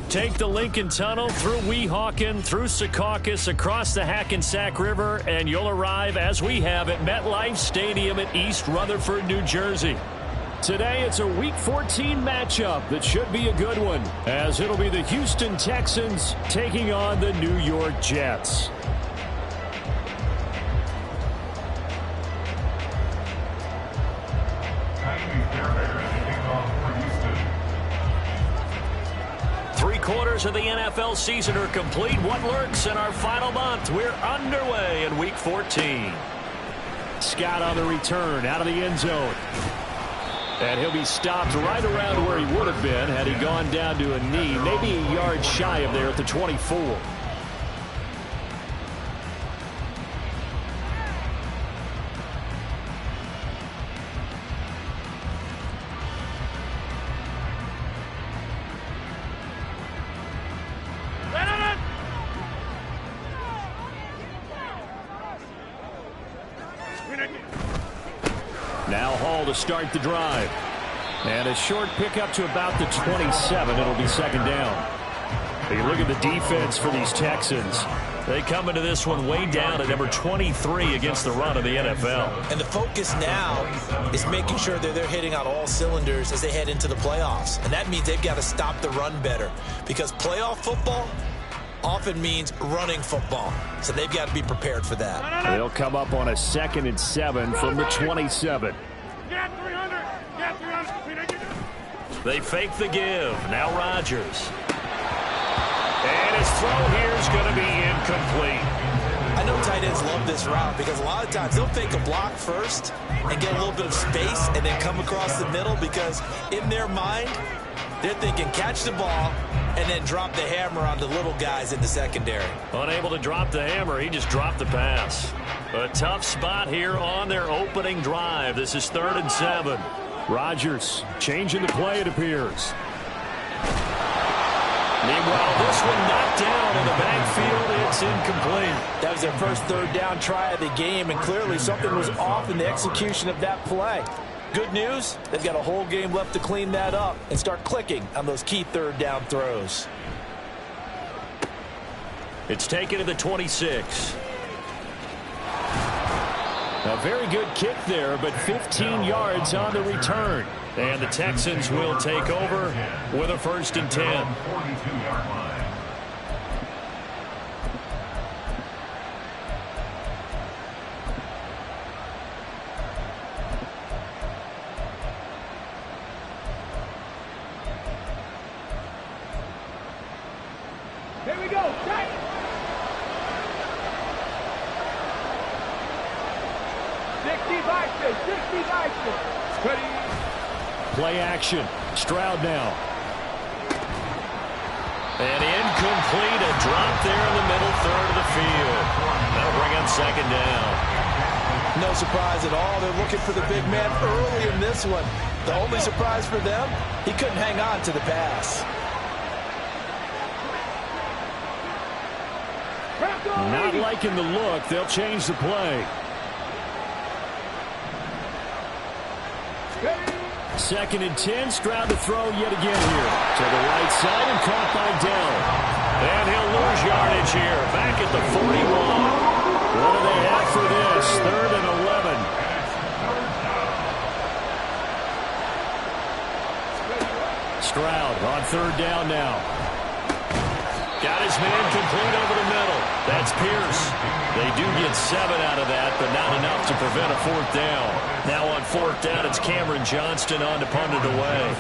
Take the Lincoln Tunnel through Weehawken, through Secaucus, across the Hackensack River, and you'll arrive, as we have, at MetLife Stadium at East Rutherford, New Jersey. Today, it's a Week 14 matchup that should be a good one, as it'll be the Houston Texans taking on the New York Jets. Three-quarters of the NFL season are complete. What lurks in our final month? We're underway in Week 14. Scott on the return, out of the end zone. And he'll be stopped right around where he would have been had he gone down to a knee, maybe a yard shy of there at the 24. Now Hall to start the drive. And a short pickup to about the 27. It'll be second down. You look at the defense for these Texans. They come into this one way down at number 23 against the run of the NFL. And the focus now is making sure that they're hitting on all cylinders as they head into the playoffs. And that means they've got to stop the run better, because playoff football often means running football. So they've got to be prepared for that. They'll come up on a 2nd and 7 from the 27. They fake the give. Now Rodgers. And his throw here is going to be incomplete. I know tight ends love this route because a lot of times they'll fake a block first and get a little bit of space and then come across the middle, because in their mind, they're thinking catch the ball and then drop the hammer on the little guys in the secondary. Unable to drop the hammer, he just dropped the pass. A tough spot here on their opening drive. This is 3rd and 7. Rodgers changing the play, it appears. Meanwhile, this one knocked down in the backfield. It's incomplete. That was their first 3rd down try of the game, and clearly something was off in the execution of that play. Good news, they've got a whole game left to clean that up and start clicking on those key 3rd down throws. It's taken to the 26. A very good kick there, but 15 yards on the return. And the Texans will take over with a 1st and 10. Here we go. Play action. Stroud now. And incomplete. A drop there in the middle 3rd of the field. That'll bring up 2nd down. No surprise at all. They're looking for the big man early in this one. The only surprise for them, he couldn't hang on to the pass. Not liking the look. They'll change the play. 2nd and 10. Stroud to throw yet again here. To the right side and caught by Dell. And he'll lose yardage here. Back at the 41. What do they have for this? 3rd and 11. Stroud on 3rd down now. Got his man complete over the middle. That's Pierce. They do get 7 out of that, but not enough to prevent a 4th down. Now on 4th down, it's Cameron Johnston on to punt it away.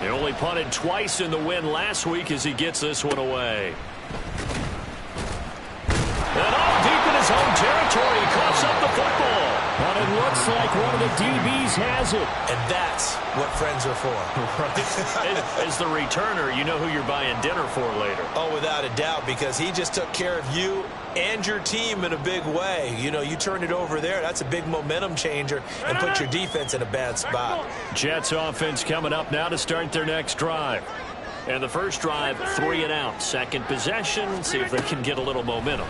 He only punted twice in the win last week as he gets this one away. And all deep in his own territory, he coughs up the football. But it looks like one of the DBs has it. And that's what friends are for. As the returner, you know who you're buying dinner for later. Oh, without a doubt, because he just took care of you and your team in a big way. You know, you turned it over there. That's a big momentum changer and put your defense in a bad spot. Jets offense coming up now to start their next drive. And the first drive, 3 and out. Second possession, see if they can get a little momentum.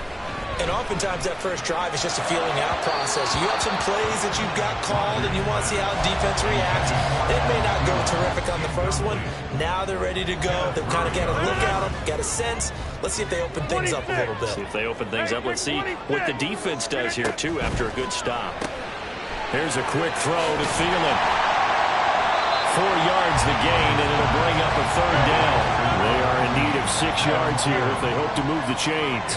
And oftentimes that first drive is just a feeling out process. You have some plays that you've got called and you want to see how defense reacts. It may not go terrific on the first one. Now they're ready to go. They've kind of got a look at them, got a sense. Let's see if they open things up a little bit. See if they open things up. Let's see what the defense does here, too, after a good stop. Here's a quick throw to Thielen. 4 yards the gain, and it'll bring up a 3rd down. They are in need of 6 yards here if they hope to move the chains.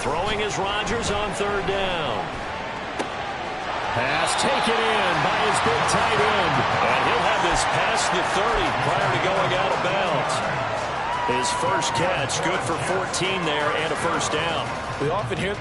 Throwing is Rodgers on 3rd down. Pass taken in by his big tight end. And he'll have this past the 30 prior to going out of bounds. His first catch, good for 14 there and a 1st down. We often hear...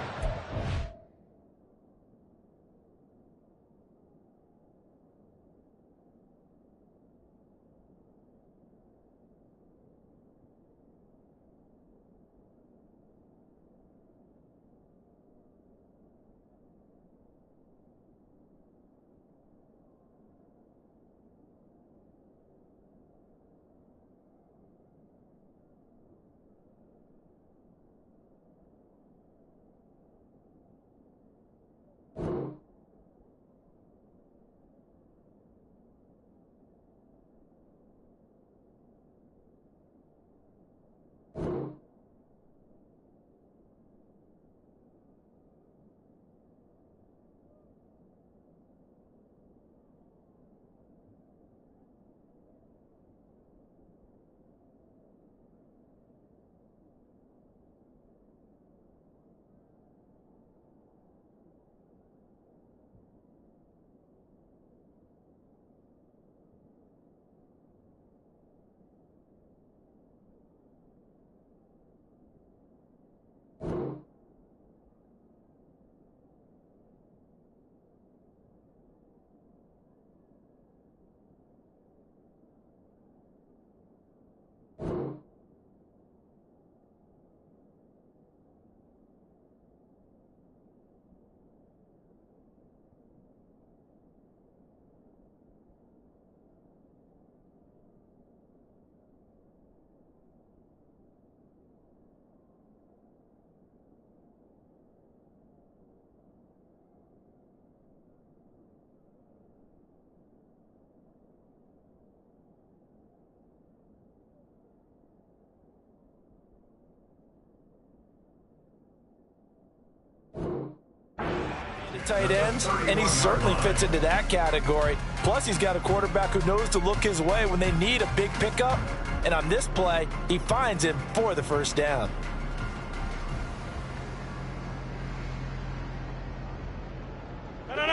tight ends, and he certainly fits into that category. Plus, he's got a quarterback who knows to look his way when they need a big pickup. And on this play, he finds him for the 1st down.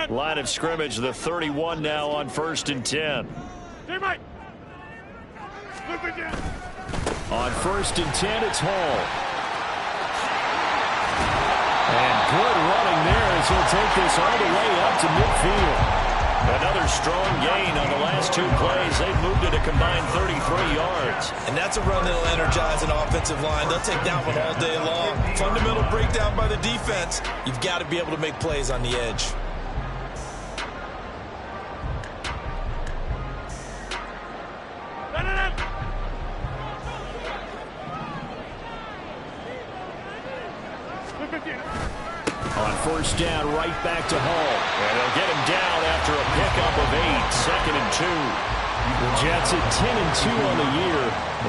Line of scrimmage, the 31 now on 1st and 10. On 1st and 10, it's Hall. And good running there as he'll take this all the way up to midfield. Another strong gain on the last 2 plays. They've moved it a combined 33 yards. And that's a run that'll energize an offensive line. They'll take that one all day long. Fundamental breakdown by the defense. You've got to be able to make plays on the edge. first down right back to Hall. And they'll get him down after a pickup of 8, 2nd and 2. The Jets at 10-2 on the year.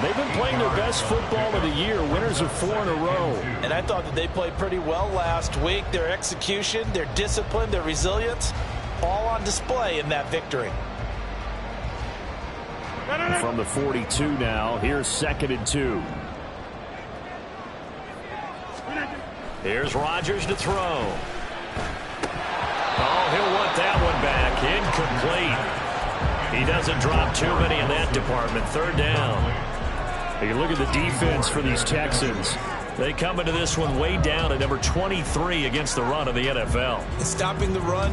They've been playing their best football of the year. Winners of 4 in a row. And I thought that they played pretty well last week. Their execution, their discipline, their resilience, all on display in that victory. From the 42 now, here's 2nd and 2. Here's Rodgers to throw. Oh, he'll want that one back. Incomplete. He doesn't drop too many in that department. 3rd down. You look at the defense for these Texans. They come into this one way down at number 23 against the run of the NFL. Stopping the run,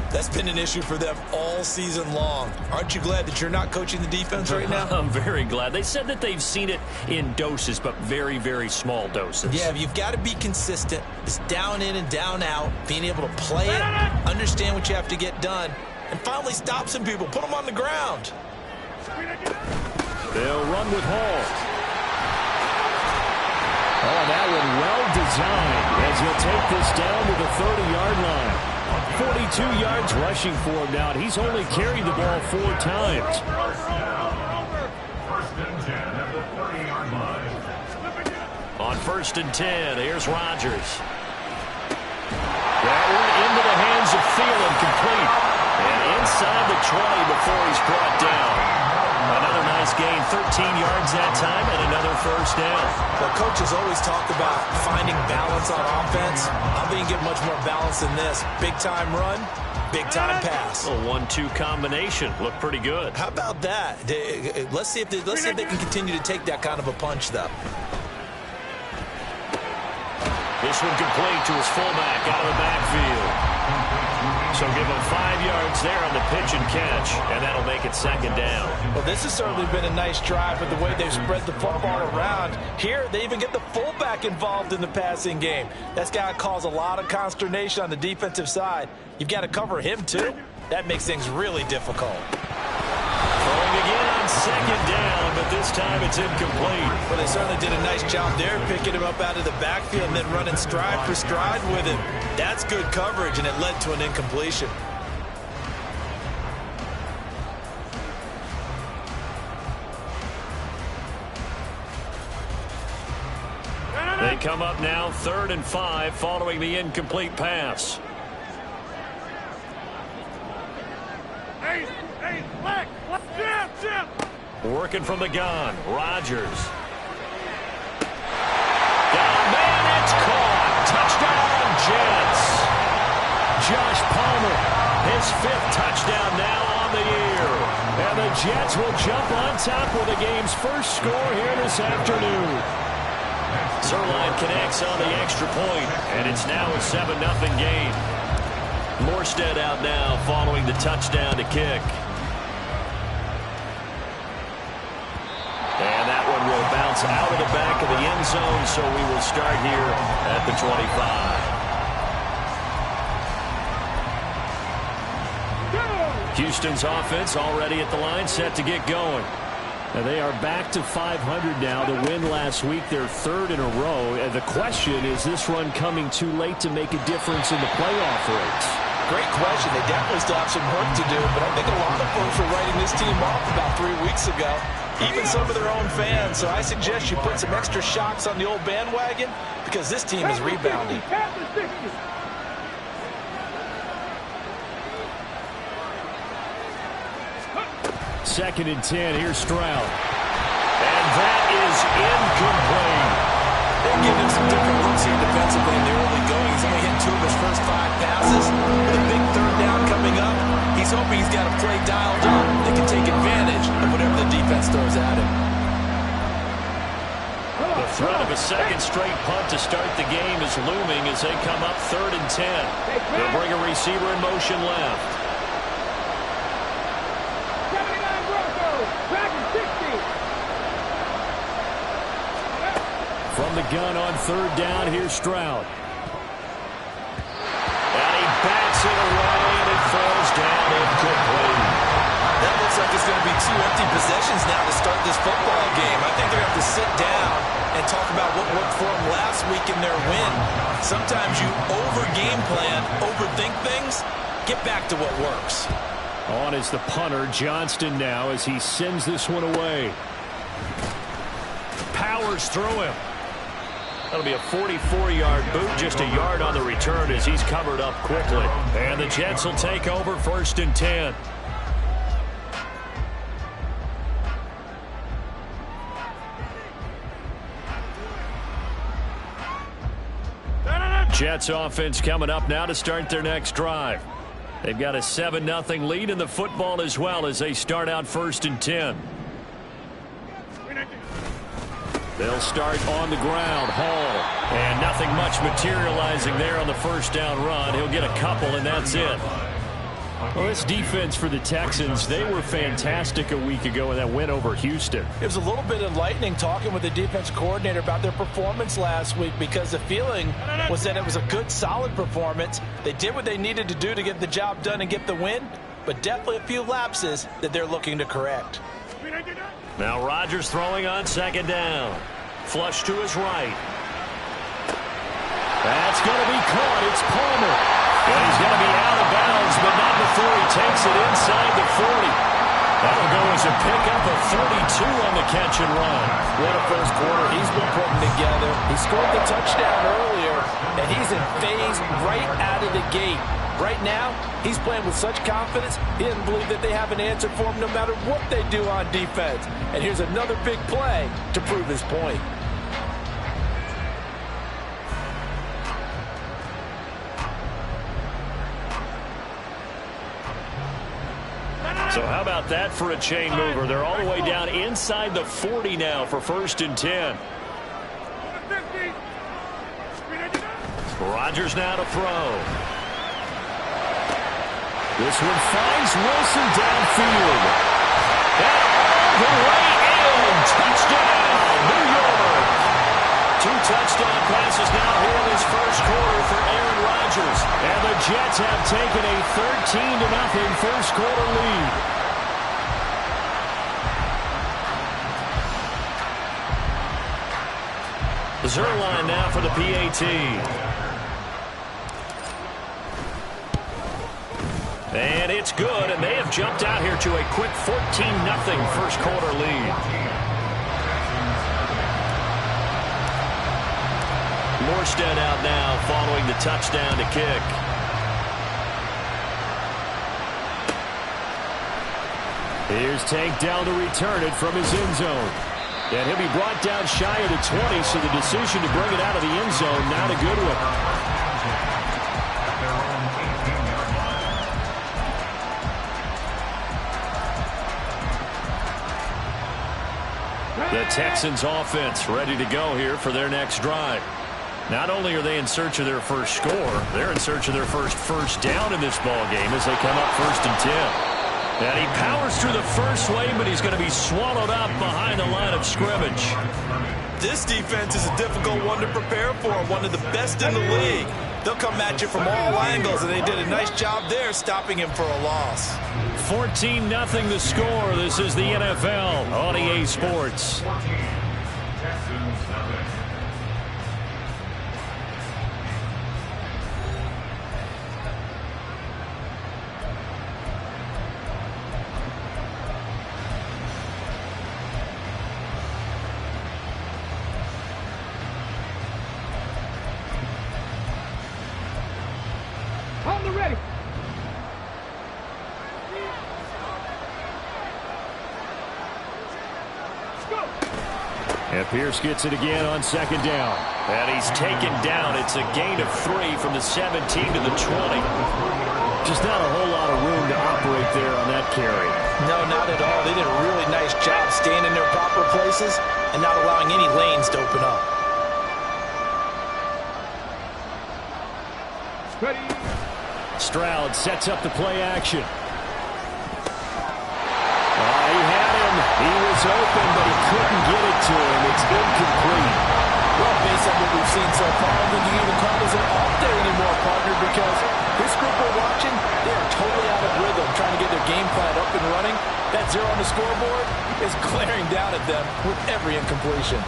that's been an issue for them all season long. Aren't you glad that you're not coaching the defense right now? I'm very glad. They said that they've seen it in doses, but very, very small doses. Yeah, you've got to be consistent. It's down in and down out, being able to play it, understand what you have to get done, and finally stop some people, put them on the ground. They'll run with Hall. Oh, that one well designed as he'll take this down to the 30-yard line. 42 yards rushing for him now, and he's only carried the ball 4 times. On 1st and 10, here's Rodgers. That one into the hands of Thielen, complete. And inside the 20 before he's brought down. Another nice gain, 13 yards that time, and another 1st down. Well, coaches always talk about finding balance on offense. I think you get much more balance than this. Big-time run, big-time pass. A 1-2 combination. Looked pretty good. How about that? Let's see if they can continue to take that kind of a punch, though. This one complete to his fullback out of the backfield. So give him 5 yards there on the pitch and catch, and that'll make it 2nd down. Well, this has certainly been a nice drive with the way they've spread the football around. Here, they even get the fullback involved in the passing game. That's got to cause a lot of consternation on the defensive side. You've got to cover him, too. That makes things really difficult. Throwing again on 2nd down, but this time it's incomplete. Well, they certainly did a nice job there, picking him up out of the backfield and then running stride for stride with him. That's good coverage, and it led to an incompletion. They come up now 3rd and 5 following the incomplete pass. Working from the gun, Rodgers. Down man, it's caught. Touchdown, Jets. Josh Palmer, his 5th touchdown now on the year. And the Jets will jump on top with the game's first score here this afternoon. Zerline connects on the extra point, and it's now a 7-0 game. Morstead out now following the touchdown to kick. And that one will bounce out of the back of the end zone, so we will start here at the 25. Houston's offense already at the line, set to get going. And they are back to 500 now. The win last week, their 3rd in a row. And the question, is this run coming too late to make a difference in the playoff race? Great question. They definitely still have some work to do, but I think a lot of folks were writing this team off about 3 weeks ago, even some of their own fans. So I suggest you put some extra shocks on the old bandwagon because this team is rebounding. 2nd and 10. Here's Stroud. And that is incomplete. They're giving him some different looks here defensively in the early going. He's only hit 2 of his first 5 passes. With a big 3rd down coming up, he's hoping he's got a play dialed up that can take advantage of whatever the defense throws at him. The threat of a 2nd straight punt to start the game is looming as they come up 3rd and 10. They'll bring a receiver in motion left. From the gun on 3rd down, here's Stroud. And he backs it away, and it falls down incomplete. That looks like it's going to be few empty possessions now to start this football game. I think they're going to have to sit down and talk about what worked for them last week in their win. Sometimes you over-game plan, overthink things. Get back to what works. On is the punter, Johnston, now as he sends this one away. Powers through him. That'll be a 44-yard boot, just a yard on the return as he's covered up quickly. And the Jets will take over 1st and 10. Jets offense coming up now to start their next drive. They've got a 7-0 lead in the football as well as they start out 1st and 10. They'll start on the ground. Hall. And nothing much materializing there on the first down run. He'll get a couple, and that's it. Well, this defense for the Texans, they were fantastic a week ago in that win over Houston. It was a little bit enlightening talking with the defense coordinator about their performance last week because the feeling was that it was a good, solid performance. They did what they needed to do to get the job done and get the win, but definitely a few lapses that they're looking to correct. Now Rodgers throwing on 2nd down. Flush to his right. That's going to be caught. It's Palmer. And he's going to be out of bounds, but not before he takes it inside the 40. That'll go as a pickup of 42 on the catch and run. What a first quarter he's been putting together. He scored the touchdown earlier, and he's in phase right out of the gate. Right now, he's playing with such confidence, he doesn't believe that they have an answer for him no matter what they do on defense. And here's another big play to prove his point. So how about that for a chain mover? They're all the way down inside the 40 now for 1st and 10. Rodgers now to throw. This one finds Wilson downfield. And all the way in. Touchdown, New York. 2 touchdown passes now here in this first quarter for Aaron Rodgers. And the Jets have taken a 13-0 first quarter lead. Zerline now for the PAT. And it's good, and they have jumped out here to a quick 14-0 first quarter lead. Morstead out now following the touchdown to kick. Here's Tank down to return it from his end zone. And he'll be brought down shy of the 20, so the decision to bring it out of the end zone, not a good one. The Texans offense ready to go here for their next drive. Not only are they in search of their first score, they're in search of their first down in this ball game as they come up 1st and 10. And he powers through the first wave, but he's going to be swallowed up behind the line of scrimmage. This defense is a difficult one to prepare for, one of the best in the league. They'll come at you from all angles, and they did a nice job there stopping him for a loss. 14-0 the score. This is the NFL on EA Sports. On the ready. And Pierce gets it again on 2nd down. And he's taken down. It's a gain of 3 from the 17 to the 20. Just not a whole lot of room to operate there on that carry. No, not at all. They did a really nice job staying in their proper places and not allowing any lanes to open up. Ready. Stroud sets up the play action. He had him. He was open, but he couldn't get it to him. It's incomplete. Well, based on what we've seen so far, I don't think you can even call this an off day anymore, partner, because this group we're watching, they are totally out of rhythm, trying to get their game plan up and running. That zero the scoreboard is glaring down at them with every incompletion.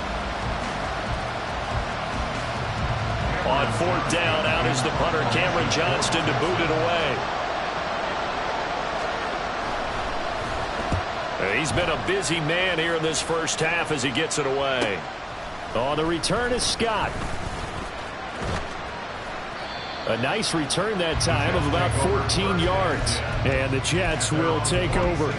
On fourth down, out is the punter, Cameron Johnston, to boot it away. He's been a busy man here in this first half as he gets it away. On the return is Scott. A nice return that time of about 14 yards. And the Jets will take over.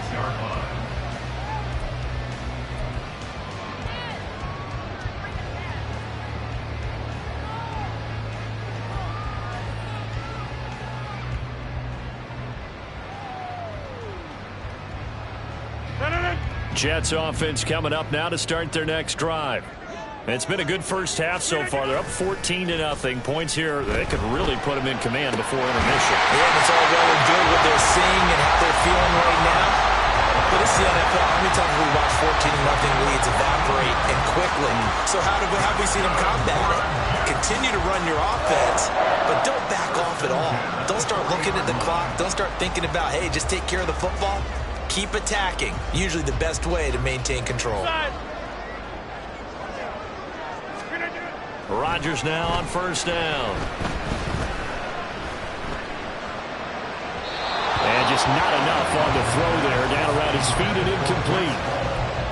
Jets offense coming up now to start their next drive. It's been a good first half so far. They're up 14-0. Points here, they could really put them in command before intermission. Yeah, and it's all well and good what they're seeing and how they're feeling right now. But it's the NFL. How many times have we watched 14-0 leads evaporate and quickly? So how have we seen them combat it? Continue to run your offense, but don't back off at all. Don't start looking at the clock. Don't start thinking about, hey, just take care of the football. Keep attacking. Usually the best way to maintain control. Rodgers now on first down. And just not enough on the throw there. Down around his feet and incomplete.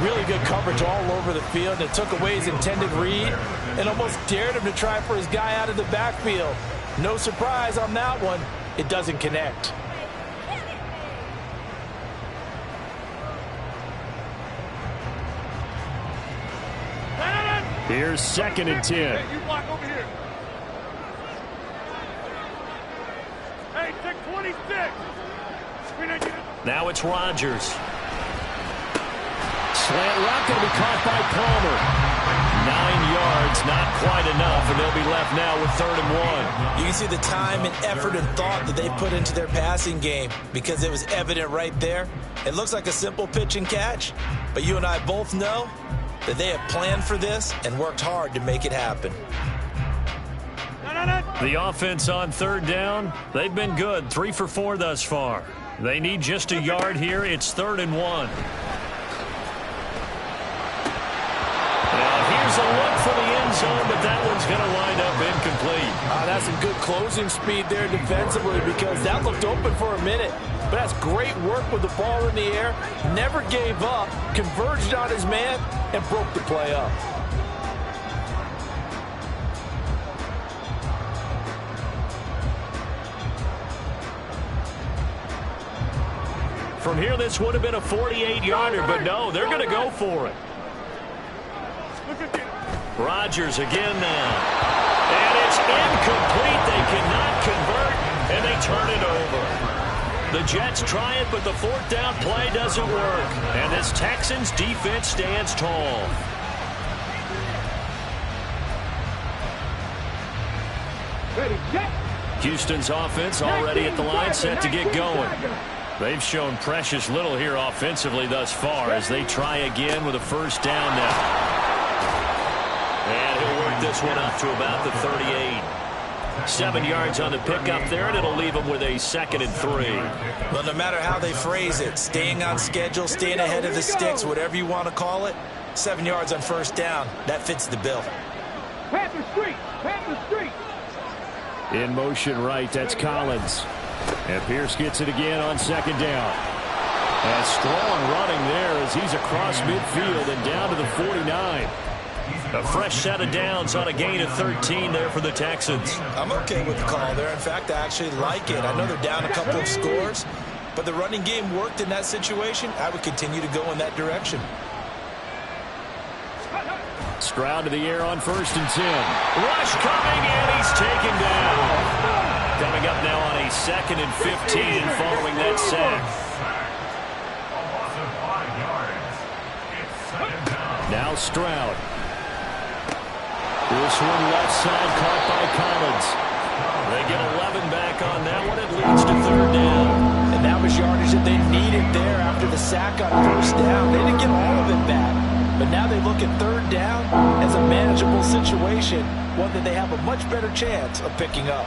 Really good coverage all over the field. It took away his intended read and almost dared him to try for his guy out of the backfield. No surprise on that one. It doesn't connect. Here's 2nd and 10. Hey, you block over here. Hey, take 26. Now it's Rodgers. Slant route going to be caught by Palmer. 9 yards, not quite enough, and they'll be left now with 3rd and 1. You can see the time and effort and thought that they put into their passing game because it was evident right there. It looks like a simple pitch and catch, but you and I both know that they have planned for this and worked hard to make it happen. The offense on 3rd down, they've been good. 3 for 4 thus far. They need just a yard here. It's 3rd and 1. Now here's a look for the end zone, but that one's going to wind up incomplete. That's some good closing speed there defensively because that looked open for a minute. But that's great work with the ball in the air. Never gave up, converged on his man, and broke the play up. From here, this would have been a 48-yarder, but no, they're going to go for it. Rodgers again now. And it's incomplete. They cannot convert, and they turn it over. The Jets try it, but the 4th down play doesn't work. And this Texans defense stands tall. Houston's offense already at the line, set to get going. They've shown precious little here offensively thus far as they try again with a 1st down now. And he'll work this one up to about the 38. 7 yards on the pickup there, and it'll leave them with a 2nd and 3. Well, no matter how they phrase it, staying on schedule, staying ahead of the sticks, whatever you want to call it, 7 yards on 1st down, that fits the bill. Panther Street! Panther Street! In motion right, that's Collins. And Pierce gets it again on 2nd down. A strong running there as he's across midfield and down to the 49. A fresh set of downs on a gain of 13 there for the Texans. I'm okay with the call there. In fact, I actually like it. I know they're down a couple of scores, but the running game worked in that situation. I would continue to go in that direction. Stroud to the air on 1st and 10. Rush coming, and he's taken down. Coming up now on a 2nd and 15 following that sack. Now Stroud. This one left side caught by Collins. They get 11 back on that one. It leads to 3rd down. And that was yardage that they needed there after the sack on 1st down. They didn't get all of it back. But now they look at 3rd down as a manageable situation, one that they have a much better chance of picking up.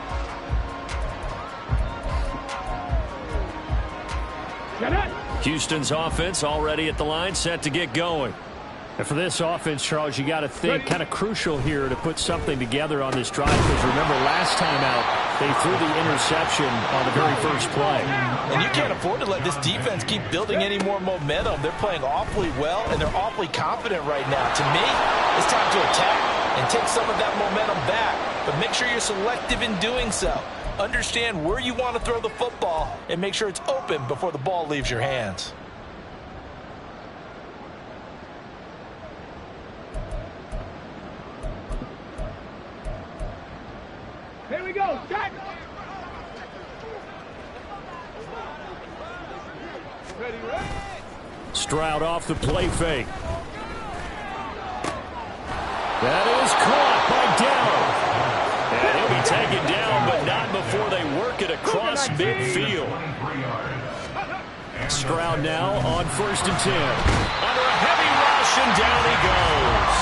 Houston's offense already at the line, set to get going. And for this offense, Charles, you got to think kind of crucial here to put something together on this drive, because remember last time out they threw the interception on the very first play. And you can't afford to let this defense keep building any more momentum. They're playing awfully well, and they're awfully confident right now. To me, it's time to attack and take some of that momentum back, but make sure you're selective in doing so. Understand where you want to throw the football and make sure it's open before the ball leaves your hands. Here we go. Start. Ready, ready. Stroud off the play fake. That is caught by Dowd. And he'll be taken down, but not before they work it across midfield. Stroud now on 1st and 10. Under a heavy rush, and down he goes.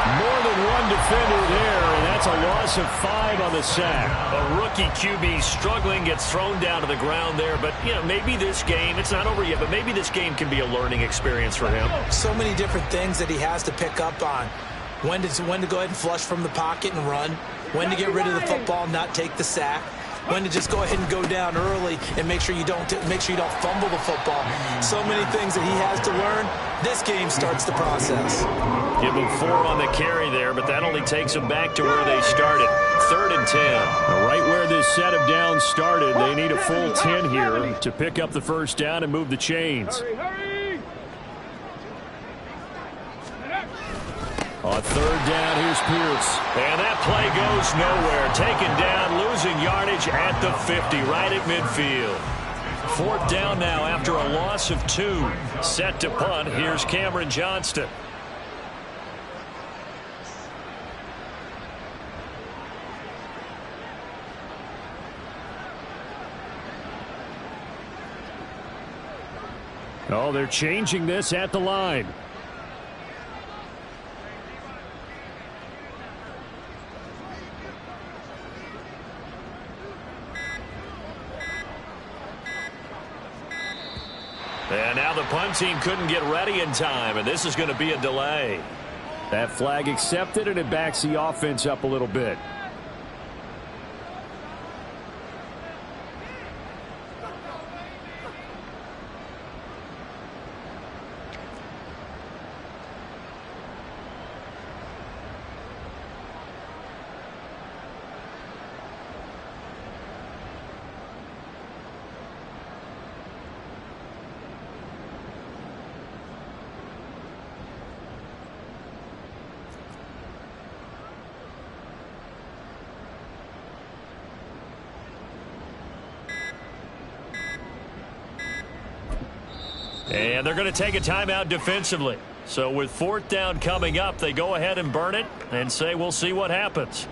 More than one defender there, and that's a loss of 5 on the sack. A rookie QB struggling, gets thrown down to the ground there. But, you know, maybe this game, it's not over yet, but maybe this game can be a learning experience for him. So many different things that he has to pick up on. When to go ahead and flush from the pocket and run. When to get rid of the football and not take the sack. When to just go ahead and go down early and make sure you don't fumble the football. So many things that he has to learn. This game starts the process. Give him 4 on the carry there, but that only takes them back to where they started. 3rd and 10. Right where this set of downs started, they need a full 10 here to pick up the first down and move the chains. Hurry, hurry. On 3rd down, here's Pierce. And that play goes nowhere. Taken down, losing yardage at the 50, right at midfield. 4th down now after a loss of 2. Set to punt. Here's Cameron Johnston. Oh, they're changing this at the line. And now the punt team couldn't get ready in time, and this is going to be a delay. That flag accepted, and it backs the offense up a little bit. And they're going to take a timeout defensively. So with 4th down coming up, they go ahead and burn it and say we'll see what happens.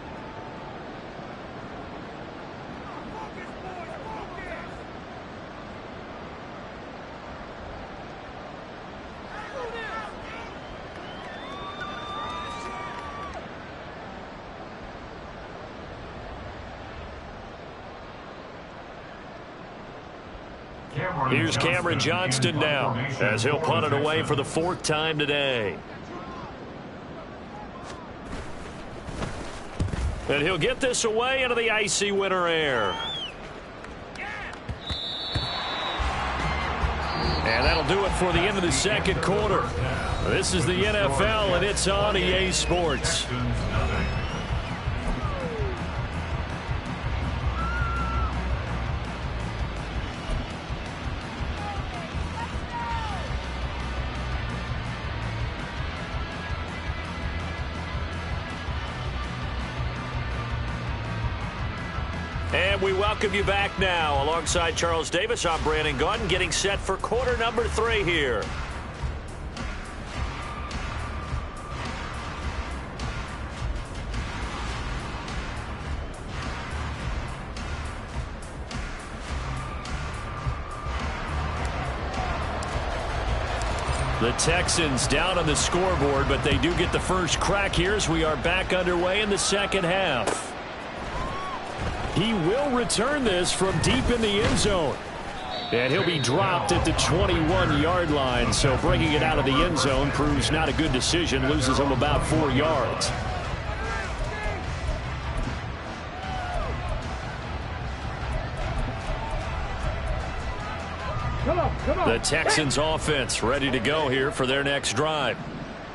Here's Cameron Johnston now as he'll punt it away for the 4th time today. And he'll get this away into the icy winter air. And that'll do it for the end of the 2nd quarter. This is the NFL, and it's on EA Sports. And we welcome you back now. Alongside Charles Davis, I'm Brandon Gaudin, getting set for quarter number 3 here. The Texans down on the scoreboard, but they do get the first crack here as we are back underway in the 2nd half. He will return this from deep in the end zone. And he'll be dropped at the 21-yard line. So bringing it out of the end zone proves not a good decision. Loses him about 4 yards. Come on. The Texans offense ready to go here for their next drive.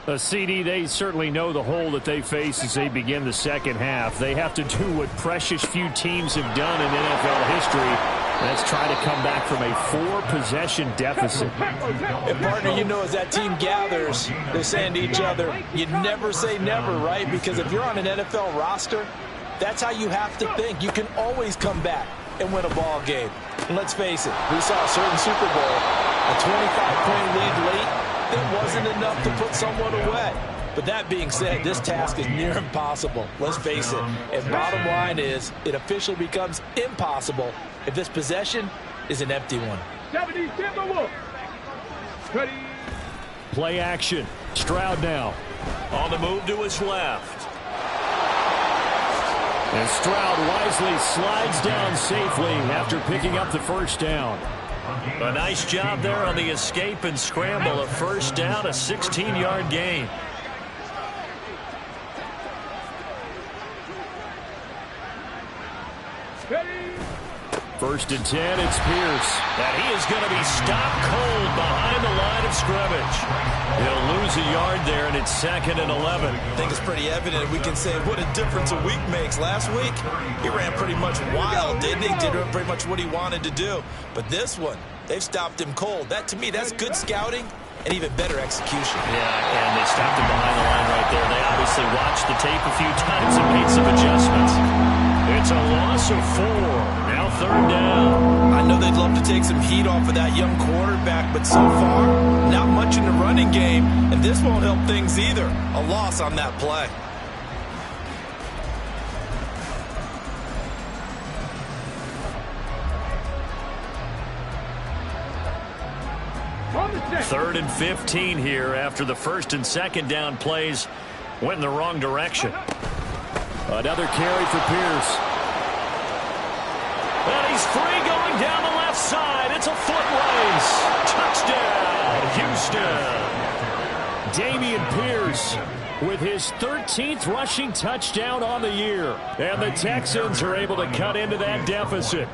A CD, they certainly know the hole that they face as they begin the second half. They have to do what precious few teams have done in NFL history. Let's try to come back from a 4-possession deficit. And partner, you know, as that team gathers, they're saying to each other, you never say never, right? Because if you're on an NFL roster, that's how you have to think. You can always come back and win a ball game. And let's face it, we saw a certain Super Bowl, a 25-point lead late, that wasn't enough to put someone away. But that being said, this task is near impossible. Let's face it. And bottom line is, it officially becomes impossible if this possession is an empty one. 70, ready. Play action. Stroud now. On the move to his left. And Stroud wisely slides down safely after picking up the first down. A nice job there on the escape and scramble. A first down, a 16-yard gain. First and 10, it's Pierce. And he is going to be stopped cold behind the line of scrimmage. He'll lose a yard there, and it's 2nd and 11. I think it's pretty evident. We can say what a difference a week makes. Last week, he ran pretty much wild, didn't he? Did pretty much what he wanted to do. But this one, they've stopped him cold. That, to me, that's good scouting and even better execution. Yeah, and they stopped him behind the line right there. They obviously watched the tape a few times and made some adjustments. It's a loss of 4. Now 3rd down. I know they'd love to take some heat off of that young quarterback, but so far, not much in the running game, and this won't help things either. A loss on that play. Third and 15 here after the first and second down plays went in the wrong direction. Another carry for Pierce. And he's free going down the left side. It's a foot race. Touchdown, Houston. Dameon Pierce with his 13th rushing touchdown on the year. And the Texans are able to cut into that deficit.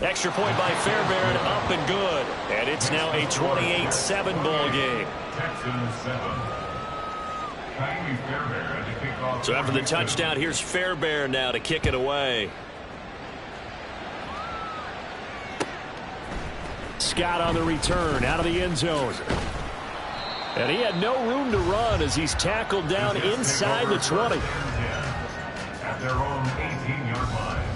Extra point by Fairbairn, up and good. And it's now a 28-7 ball game. Texans 7. So after the touchdown, here's Fairbairn now to kick it away. Scott on the return out of the end zone. And he had no room to run as he's tackled down inside the 20. At their own 18-yard line.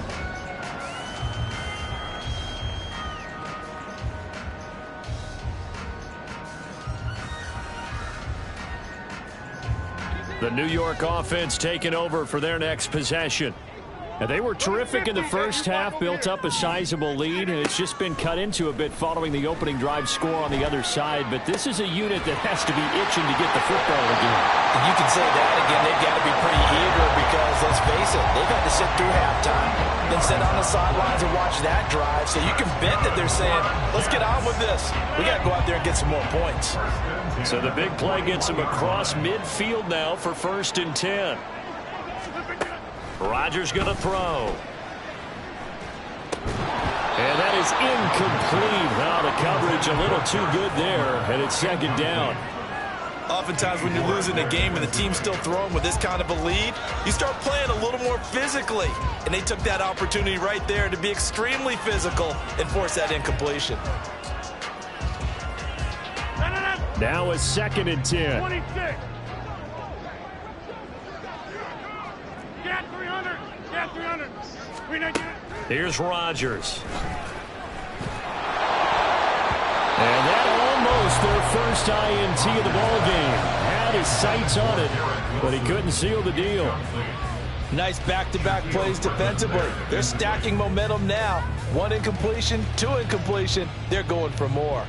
The New York offense taking over for their next possession. And they were terrific in the first half, built up a sizable lead, and it's just been cut into a bit following the opening drive score on the other side. But this is a unit that has to be itching to get the football again. And you can say that again. They've got to be pretty eager because, let's face it, they've had to sit through halftime, then sit on the sidelines and watch that drive. So you can bet that they're saying, let's get on with this. We got to go out there and get some more points. So the big play gets him across midfield now for 1st and 10. Rodgers going to throw. And that is incomplete. Now the coverage a little too good there, and it's 2nd down. Oftentimes when you're losing a game and the team's still throwing with this kind of a lead, you start playing a little more physically. And they took that opportunity right there to be extremely physical and force that incompletion. Now a 2nd and 10. 26. Get 300. Get 300. Here's Rodgers. And that almost their first INT of the ball game. Had his sights on it, but he couldn't seal the deal. Nice back-to-back plays defensively. They're stacking momentum now. 1 incompletion, 2 incompletion. They're going for more.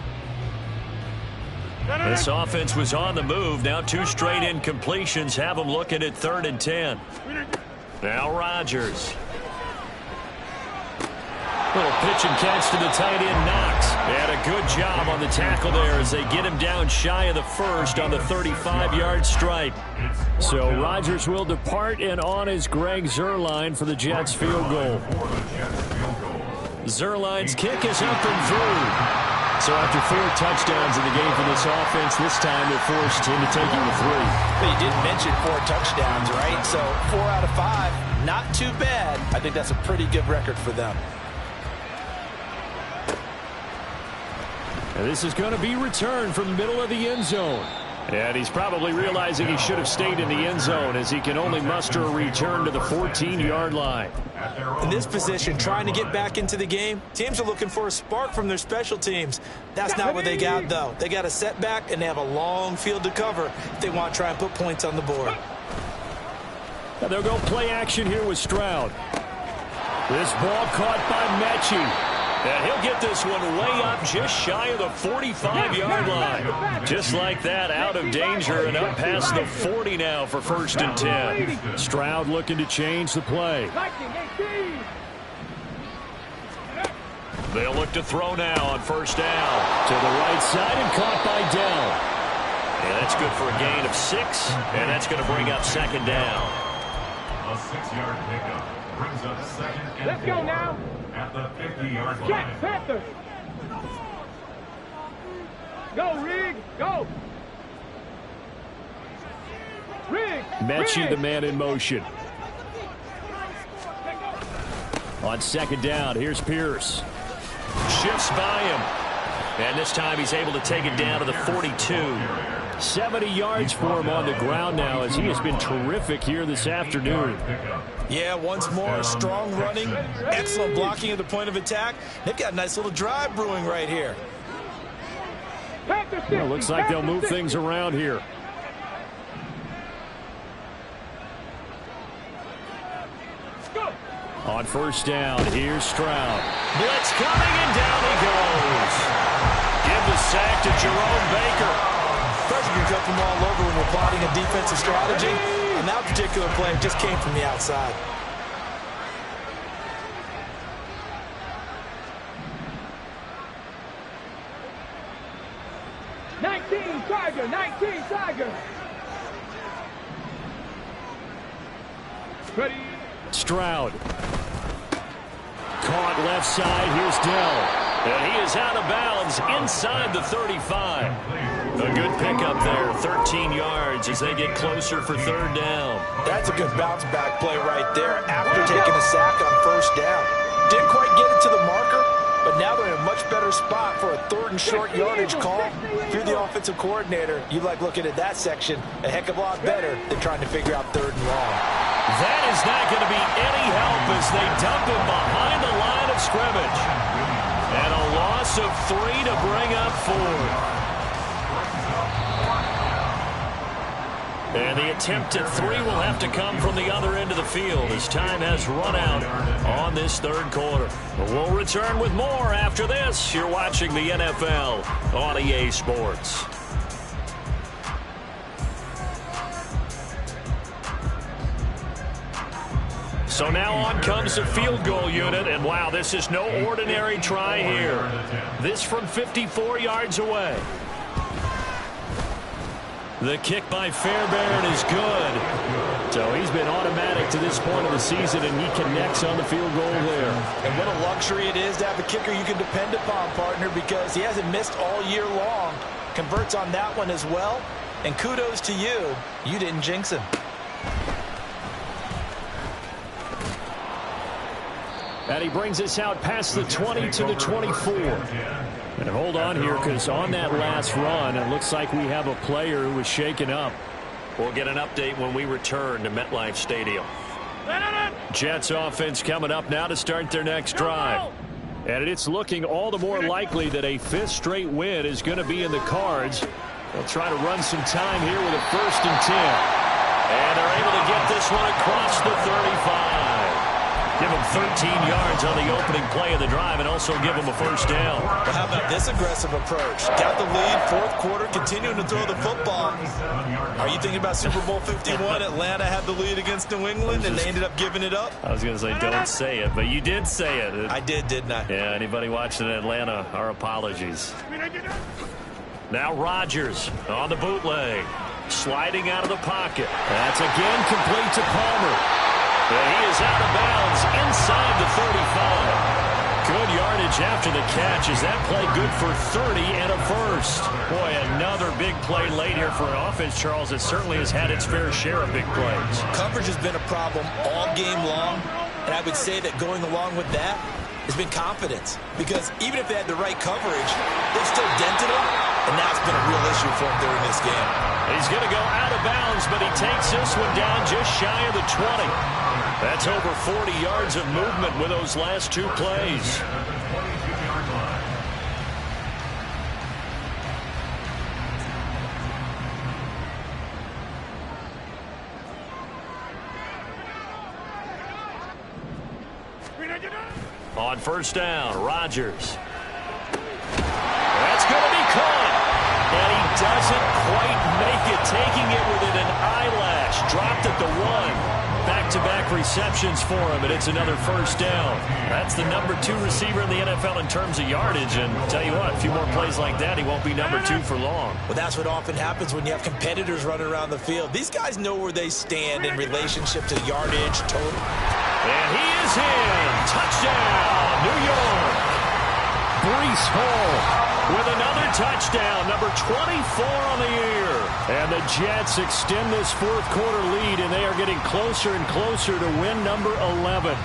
This offense was on the move. Now 2 straight incompletions have them looking at 3rd and 10. Now Rodgers. Little pitch and catch to the tight end, Knox. And a good job on the tackle there as they get him down shy of the first on the 35-yard stripe. So Rodgers will depart, and on is Greg Zuerlein for the Jets field goal. Zuerlein's kick is up and through. So after 4 touchdowns in the game for this offense, this time they're forced into taking the 3. But you didn't mention 4 touchdowns, right? So 4 out of 5, not too bad. I think that's a pretty good record for them. And this is going to be returned from the middle of the end zone. And he's probably realizing he should have stayed in the end zone as he can only muster a return to the 14-yard line. In this position, trying to get back into the game, teams are looking for a spark from their special teams. That's not what they got, though. They got a setback, and they have a long field to cover if they want to try and put points on the board. Now they'll go play action here with Stroud. This ball caught by Mechie. And he'll get this one way up just shy of the 45-yard line. Just like that, out of danger and up past the 40 now for 1st and 10. Stroud looking to change the play. They'll look to throw now on 1st down. To the right side and caught by Dell. And that's good for a gain of 6. And that's going to bring up 2nd down. A 6-yard pickup brings up 2nd and 4. Let's go now. At the 50-yard line. Jack Panther. Go, Rig. Go. Rig. Mechie, the man in motion. On 2nd down, here's Pierce. Shifts by him. And this time he's able to take it down to the 42. 70 yards for him on the ground now as he has been terrific here this afternoon. Yeah, once more, strong running, excellent blocking at the point of attack. They've got a nice little drive brewing right here. Well, looks like they'll move things around here. On 1st down, here's Stroud. Blitz coming, and down he goes. Give the sack to Jerome Baker. Pressure can come from all over when we're plotting a defensive strategy. And that particular play just came from the outside. #19 Tiger. Ready. Stroud. Caught left side. Here's Dell. And he is out of bounds inside the 35. A good pickup there. 13 yards as they get closer for 3rd down. That's a good bounce back play right there after taking a sack on 1st down. Didn't quite get it to the marker, but now they're in a much better spot for a 3rd and short yardage call. If you're the offensive coordinator, you like looking at that section a heck of a lot better than trying to figure out 3rd and long. That is not going to be any help as they dump him behind the line of scrimmage. And a loss of 3 to bring up 4. And the attempt at 3 will have to come from the other end of the field as time has run out on this 3rd quarter. We'll return with more after this. You're watching the NFL on EA Sports. So now on comes the field goal unit, and wow, this is no ordinary try here. This from 54 yards away. The kick by Fairbairn is good. So he's been automatic to this point of the season, and he connects on the field goal there. And what a luxury it is to have a kicker you can depend upon, partner, because he hasn't missed all year long. Converts on that one as well. And kudos to you. You didn't jinx him. And he brings us out past the 20 to the 24. And hold on here, because on that last run, it looks like we have a player who was shaken up. We'll get an update when we return to MetLife Stadium. Jets offense coming up now to start their next drive. And it's looking all the more likely that a 5th straight win is going to be in the cards. They'll try to run some time here with a 1st and 10. And they're able to get this one across the 35. Give them 13 yards on the opening play of the drive and also give them a first down. Well, how about this aggressive approach? Got the lead, fourth quarter, continuing to throw the football. Are you thinking about Super Bowl 51? Atlanta had the lead against New England, and they ended up giving it up? I was going to say don't say it, but you did say it. I did, didn't I? Yeah, anybody watching Atlanta, our apologies. Now Rodgers on the bootleg. Sliding out of the pocket. That's again complete to Palmer. And he is out of bounds inside the 35. Good yardage after the catch. Is that play good for 30 and a first? Boy, another big play late here for an offense, Charles. It certainly has had its fair share of big plays. Coverage has been a problem all game long, and I would say that going along with that has been confidence. Because even if they had the right coverage, they've still dented them, and that's been a real issue for them during this game. He's going to go out of bounds, but he takes this one down just shy of the 20. That's over 40 yards of movement with those last two plays. On first down, Rodgers. That's going to be caught. And he doesn't quite make it, taking it within an eyelash. Dropped at the 1. Back-to-back receptions for him, and it's another first down. That's the number 2 receiver in the NFL in terms of yardage, and tell you what, a few more plays like that, he won't be number 2 for long. Well, that's what often happens when you have competitors running around the field. These guys know where they stand in relationship to yardage, total. And he is in. Touchdown, New York. Breece Hall with another touchdown, number 24 on the year. And the Jets extend this fourth quarter lead, and they are getting closer and closer to win number 11.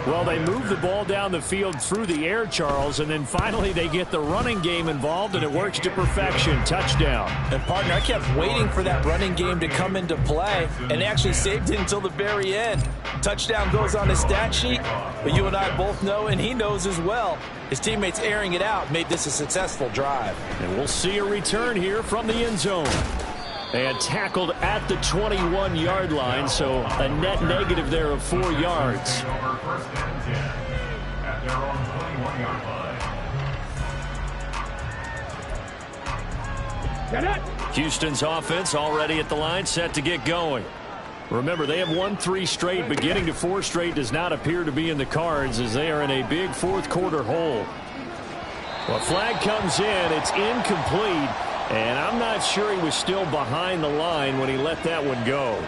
Well, they move the ball down the field through the air, Charles, and then finally they get the running game involved, and it works to perfection. Touchdown. And, partner, I kept waiting for that running game to come into play, and actually saved it until the very end. Touchdown goes on his stat sheet, but you and I both know, and he knows as well, his teammates airing it out made this a successful drive. And we'll see a return here from the end zone. And tackled at the 21-yard line, so a net negative there of 4 yards. Houston's offense already at the line, set to get going. Remember, they have won 3 straight, but getting to 4 straight does not appear to be in the cards as they are in a big fourth quarter hole. Well, flag comes in, it's incomplete. And I'm not sure he was still behind the line when he let that one go.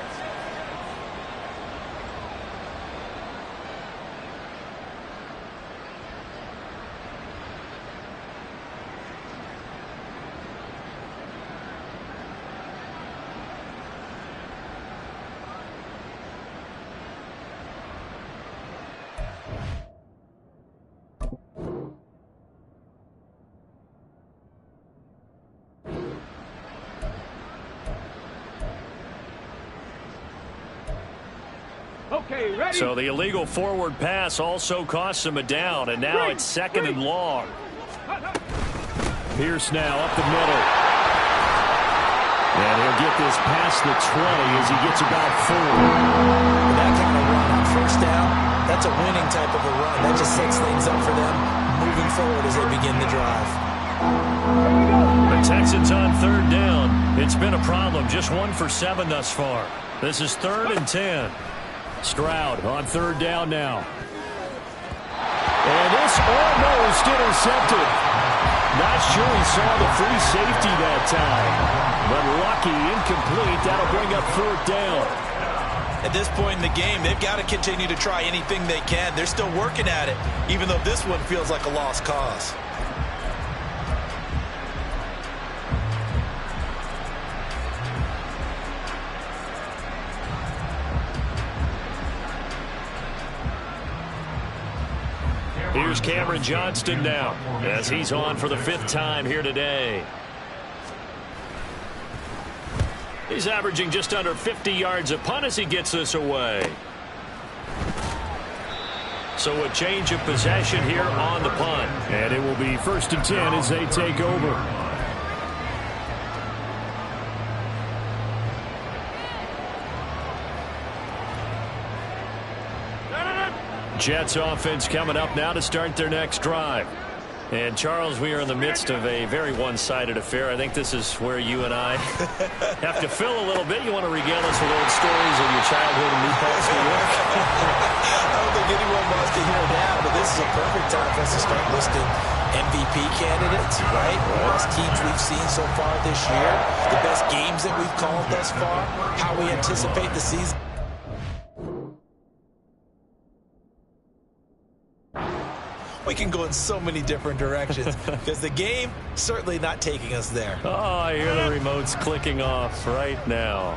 Okay, ready? So the illegal forward pass also costs him a down, and now it's second and long. Pierce now up the middle. And he'll get this past the 20 as he gets about 4. That kind of run on first down, that's a winning type of a run. That just sets things up for them moving forward as they begin the drive. The Texans on third down. It's been a problem. Just 1 for 7 thus far. This is 3rd and 10. Stroud on third down now. And this almost intercepted. Not sure he saw the free safety that time. But lucky, incomplete. That'll bring up 4th down. At this point in the game, they've got to continue to try anything they can. They're still working at it, even though this one feels like a lost cause. Here's Cameron Johnston now as he's on for the 5th time here today. He's averaging just under 50 yards a punt as he gets this away. So a change of possession here on the punt. And it will be 1st and 10 as they take over. Jets offense coming up now to start their next drive. And, Charles, we are in the midst of a very one-sided affair. I think this is where you and I have to fill a little bit. You want to regale us with old stories of your childhood in New Paltz, New York? I don't think anyone wants to hear that, but this is a perfect time for us to start listing MVP candidates, right? The best teams we've seen so far this year, the best games that we've called thus far, how we anticipate the season. We can go in so many different directions because the game certainly not taking us there. Oh, I hear the remotes clicking off right now.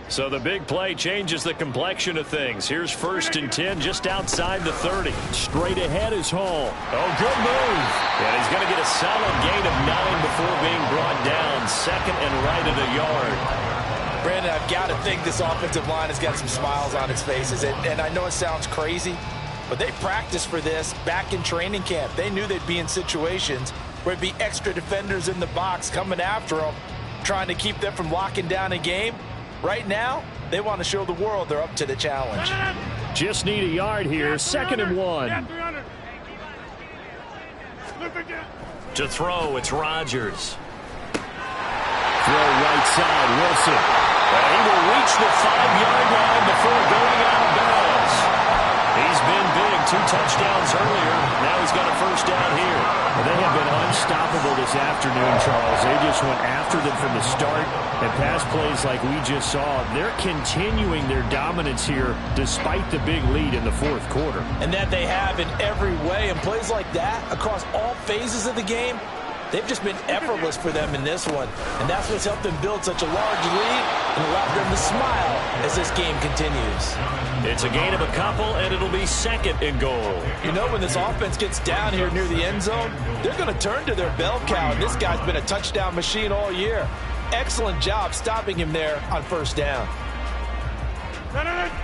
So the big play changes the complexion of things. Here's 1st and 10 just outside the 30. Straight ahead is Hall. Oh, good move. And he's going to get a solid gain of 9 before being brought down. 2nd and right at a yard. Brandon, I've got to think this offensive line has got some smiles on its faces. And I know it sounds crazy, but they practiced for this back in training camp. They knew they'd be in situations where it'd be extra defenders in the box coming after them, trying to keep them from locking down a game. Right now, they want to show the world they're up to the challenge. Just need a yard here. 2nd and 1. To throw, it's Rodgers. Throw right side, Wilson. And he will reach the 5-yard line before going out of bounds. He's been big. 2 touchdowns earlier. Now he's got a 1st down here. Well, they have been unstoppable this afternoon, Charles. They just went after them from the start. And pass plays like we just saw, they're continuing their dominance here despite the big lead in the 4th quarter. And that they have in every way. And plays like that across all phases of the game, they've just been effortless for them in this one. And that's what's helped them build such a large lead and allowed them to smile as this game continues. It's a gain of a couple, and it'll be 2nd and goal. You know, when this offense gets down here near the end zone, they're going to turn to their bell cow. And this guy's been a touchdown machine all year. Excellent job stopping him there on 1st down.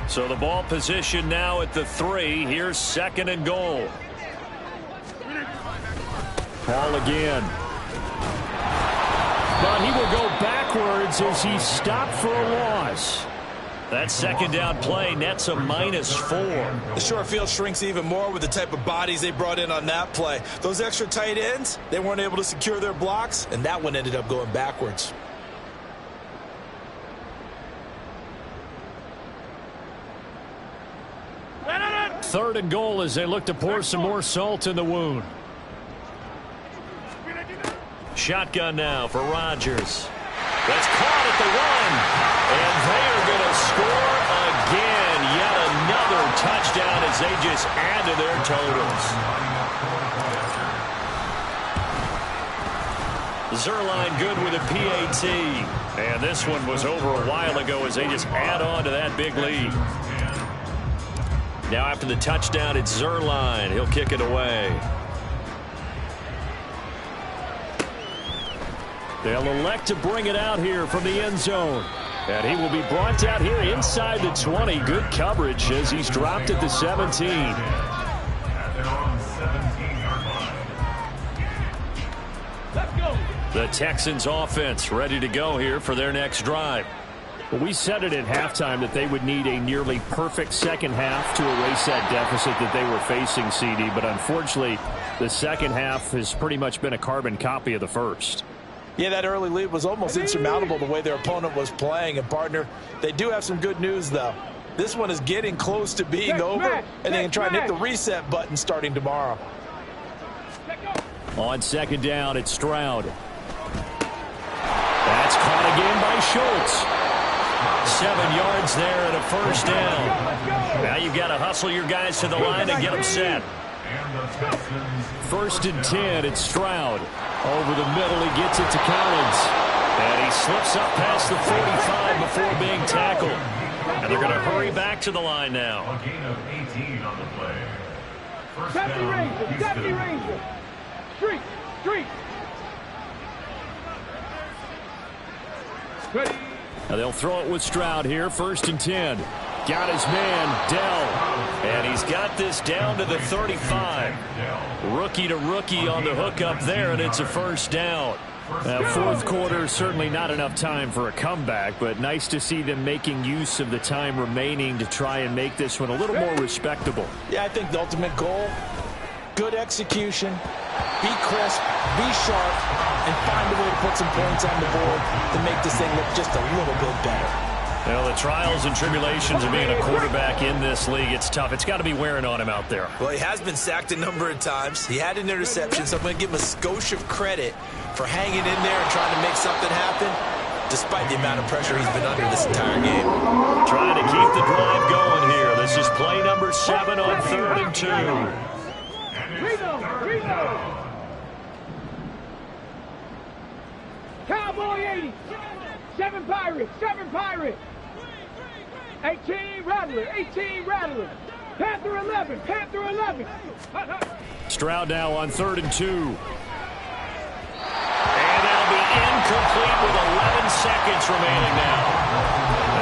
So the ball position now at the 3. Here's 2nd and goal. Ball again. But he will go backwards as he's stopped for a loss. That 2nd down play nets a -4. The short field shrinks even more with the type of bodies they brought in on that play. Those extra tight ends, they weren't able to secure their blocks, and that one ended up going backwards. Third and goal as they look to pour some more salt in the wound. Shotgun now for Rodgers. That's caught at the 1. And they are going to score again. Yet another touchdown as they just add to their totals. Zerline good with a PAT. And this one was over a while ago as they just add on to that big lead. Now after the touchdown, it's Zerline. He'll kick it away. They'll elect to bring it out here from the end zone. And he will be brought out here inside the 20. Good coverage as he's dropped at the 17. Let's go. The Texans offense ready to go here for their next drive. Well, we said it at halftime that they would need a nearly perfect second half to erase that deficit that they were facing, CD. But unfortunately, the second half has pretty much been a carbon copy of the first. Yeah, that early lead was almost insurmountable the way their opponent was playing. And, partner, they do have some good news, though. This one is getting close to being over, and they can try and hit the reset button starting tomorrow. On 2nd down, it's Stroud. That's caught again by Schultz. 7 yards there and a 1st down. Now you've got to hustle your guys to the line and get them set. 1st and 10, it's Stroud. Over the middle, he gets it to Collins. And he slips up past the 45 before being tackled. And they're going to hurry back to the line now. A gain of 18 on the play. First Deputy down, Ranger, Deputy Houston. Ranger. Street, street. Ready. Now they'll throw it with Stroud here. 1st and 10. Got his man, Dell. And he's got this down to the 35. Rookie to rookie on the hook up there, and it's a 1st down. Fourth quarter, certainly not enough time for a comeback, but nice to see them making use of the time remaining to try and make this one a little more respectable. Yeah, I think the ultimate goal, good execution, be crisp, be sharp, and find a way to put some points on the board to make this thing look just a little bit better. Well, the trials and tribulations of being a quarterback in this league, it's tough. It's got to be wearing on him out there. Well, he has been sacked a number of times. He had an interception, so I'm going to give him a skosh of credit for hanging in there and trying to make something happen, despite the amount of pressure he's been under this entire game. Trying to keep the drive going here. This is play number 7 on 3rd and 2. Cowboy 80. 7 Pirates. 7 Pirates. 18 Rattler. 18 Rattler. Panther 11. Panther 11. Stroud now on 3rd and 2. And that'll be incomplete with 11 seconds remaining now.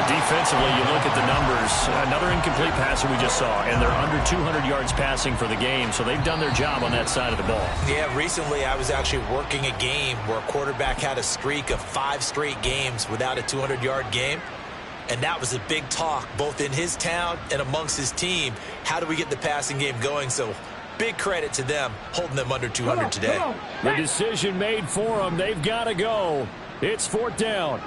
Defensively, you look at the numbers. Another incomplete passer we just saw, and they're under 200 yards passing for the game, so they've done their job on that side of the ball. Yeah, recently I was actually working a game where a quarterback had a streak of 5 straight games without a 200-yard game, and that was a big talk both in his town and amongst his team. How do we get the passing game going? So big credit to them holding them under 200 today. The decision made for them. They've got to go. It's 4th down.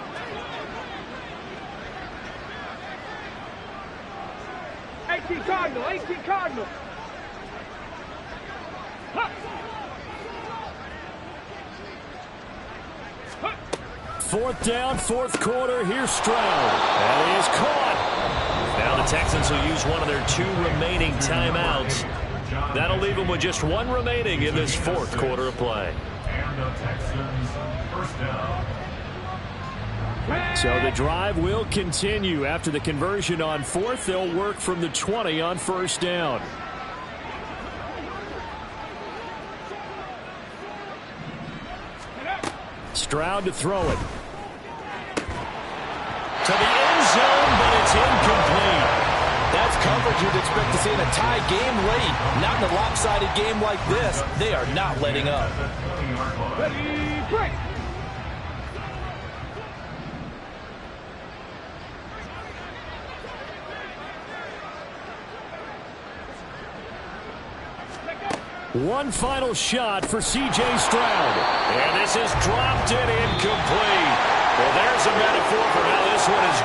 18 Cardinal. 18 Cardinal. 4th down, 4th quarter. Here's Stroud. And he is caught. Now the Texans will use one of their 2 remaining timeouts. That'll leave them with just 1 remaining in this 4th quarter of play. And the Texans first down. So the drive will continue. After the conversion on 4th, they'll work from the 20 on 1st down. Stroud to throw it. To the end zone, but it's incomplete. That's coverage you'd expect to see in a tie game late. Not in a lopsided game like this. They are not letting up. Ready, break. One final shot for C.J. Stroud. And this is dropped and incomplete. Well, there's a metaphor for how this one is